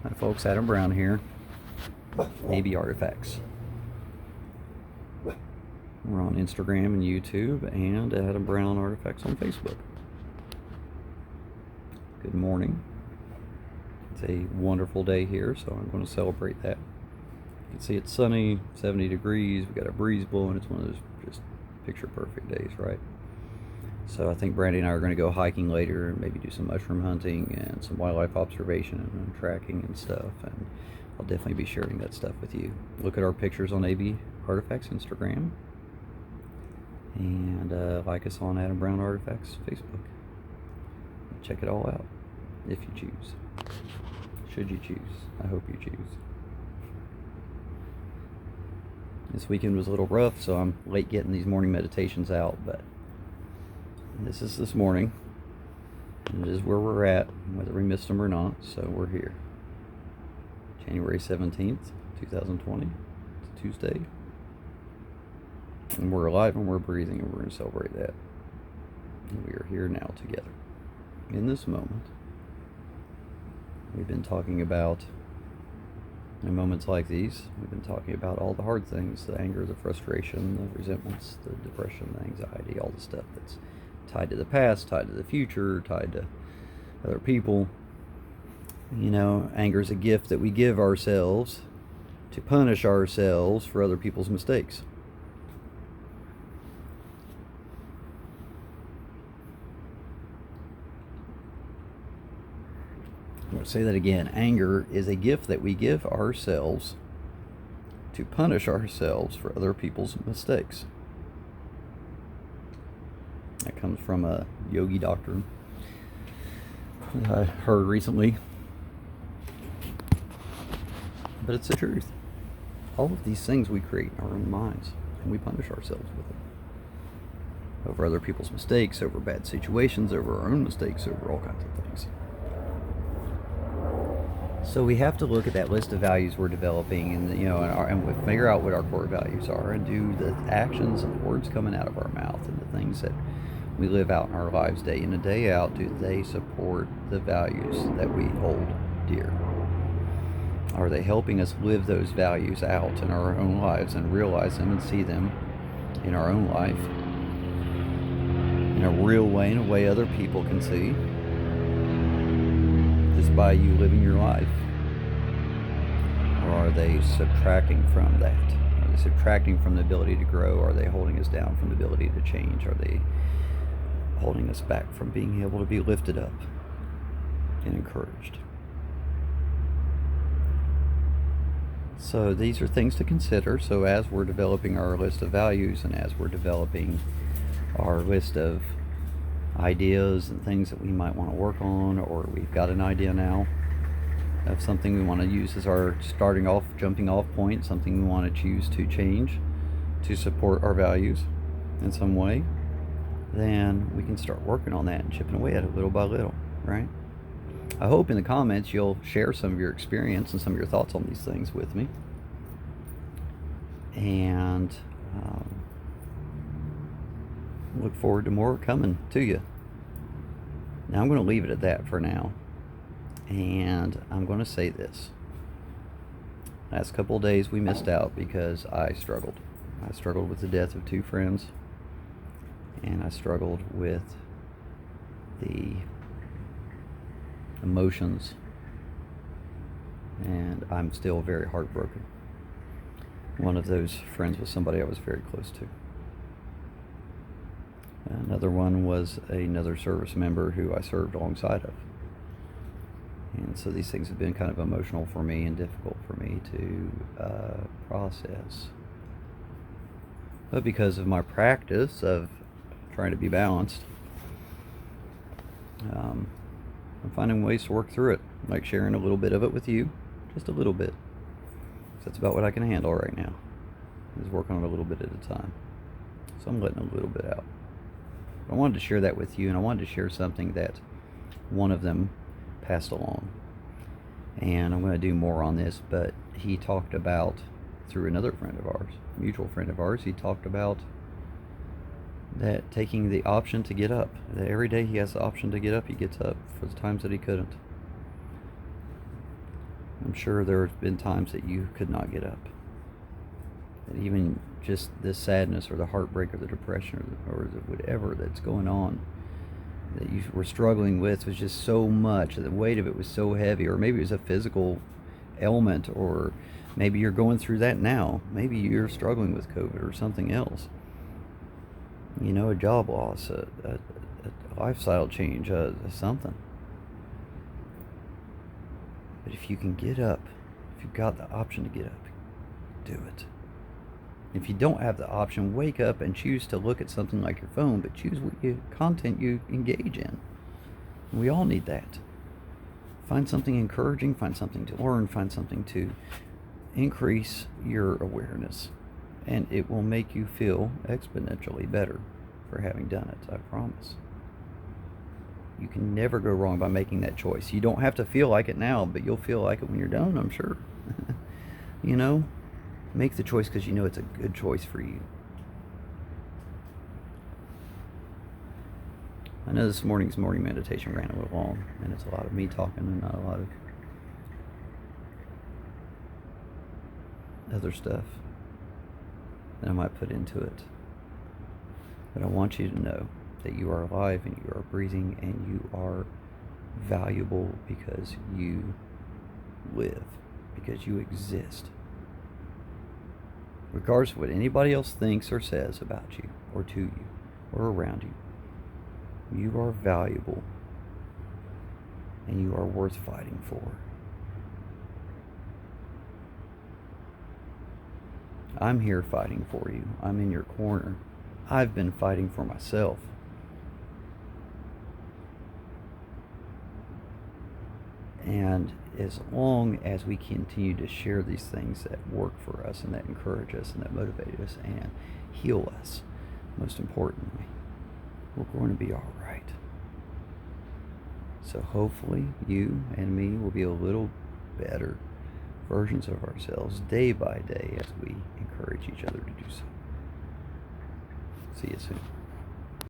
Hi folks, Adam Brown here, AB Artifacts. We're on Instagram and YouTube and Adam Brown Artifacts on Facebook. Good morning. It's a wonderful day here, so I'm going to celebrate that. You can see it's sunny, 70 degrees, we got a breeze blowing. It's one of those just picture perfect days, right? So I think Brandy and I are going to go hiking later and maybe do some mushroom hunting and some wildlife observation and tracking and stuff, and I'll definitely be sharing that stuff with you. Look at our pictures on AB Artifacts Instagram, and like us on Adam Brown Artifacts Facebook. Check it all out if you choose. Should you choose? I hope you choose. This weekend was a little rough, so I'm late getting these morning meditations out, but this is this morning, and it is where we're at, whether we missed them or not, so we're here. January 17th, 2020, it's Tuesday, and we're alive and we're breathing, and we're going to celebrate that. And we are here now together. In this moment, we've been talking about, in moments like these, we've been talking about all the hard things, the anger, the frustration, the resentments, the depression, the anxiety, all the stuff that's tied to the past, tied to the future, tied to other people. You know, anger is a gift that we give ourselves to punish ourselves for other people's mistakes. I'm going to say that again. Anger is a gift that we give ourselves to punish ourselves for other people's mistakes. That comes from a yogi doctrine that I heard recently. But it's the truth. All of these things we create in our own minds, and we punish ourselves with it. Over other people's mistakes, over bad situations, over our own mistakes, over all kinds of things. So we have to look at that list of values we're developing, and and we figure out what our core values are, and do the actions and the words coming out of our mouth, and the things that we live out in our lives day in and day out. Do they support the values that we hold dear? Are they helping us live those values out in our own lives and realize them and see them in our own life in a real way, in a way other people can see, just by you living your life? Or are they subtracting from that? Are they subtracting from the ability to grow? Are they holding us down from the ability to change? Are they holding us back from being able to be lifted up and encouraged? So these are things to consider. So as we're developing our list of values, and as we're developing our list of ideas and things that we might want to work on, or we've got an idea now of something we want to use as our jumping off point, something we want to choose to change to support our values in some way, then we can start working on that and chipping away at it little by little, right? I hope in the comments you'll share some of your experience and some of your thoughts on these things with me. And look forward to more coming to you. Now I'm going to leave it at that for now. And I'm going to say this. Last couple of days we missed out because I struggled. I struggled with the death of two friends. And I struggled with the emotions, and I'm still very heartbroken. One of those friends was somebody I was very close to. Another one was another service member who I served alongside of. And so these things have been kind of emotional for me and difficult for me to process. But because of my practice of trying to be balanced, I'm finding ways to work through it, like sharing a little bit of it with you, just a little bit. That's about what I can handle right now, is work on it a little bit at a time. So I'm letting a little bit out. I wanted to share that with you, and I wanted to share something that one of them passed along. And I'm going to do more on this, but he talked about, through another friend of ours, mutual friend of ours, he talked about that taking the option to get up. That every day he has the option to get up, he gets up for the times that he couldn't. I'm sure there have been times that you could not get up. That even just the sadness or the heartbreak or the depression or the whatever that's going on that you were struggling with was just so much. The weight of it was so heavy, or maybe it was a physical ailment, or maybe you're going through that now. Maybe you're struggling with COVID or something else. You know, a job loss, a lifestyle change, something. But if you can get up, if you've got the option to get up, do it. If you don't have the option, wake up and choose to look at something like your phone, but choose what content you engage in. We all need that. Find something encouraging, find something to learn, find something to increase your awareness, and it will make you feel exponentially better for having done it, I promise. You can never go wrong by making that choice. You don't have to feel like it now, but you'll feel like it when you're done, I'm sure. You know, make the choice because you know it's a good choice for you. I know this morning's morning meditation ran a little long, and it's a lot of me talking and not a lot of other stuff that I might put into it. But I want you to know that you are alive and you are breathing and you are valuable because you live, because you exist. Regardless of what anybody else thinks or says about you or to you or around you, you are valuable and you are worth fighting for. I'm here fighting for you. I'm in your corner. I've been fighting for myself. And as long as we continue to share these things that work for us and that encourage us and that motivate us and heal us, most importantly, we're going to be all right. So hopefully you and me will be a little better versions of ourselves day by day as we encourage each other to do so. See you soon.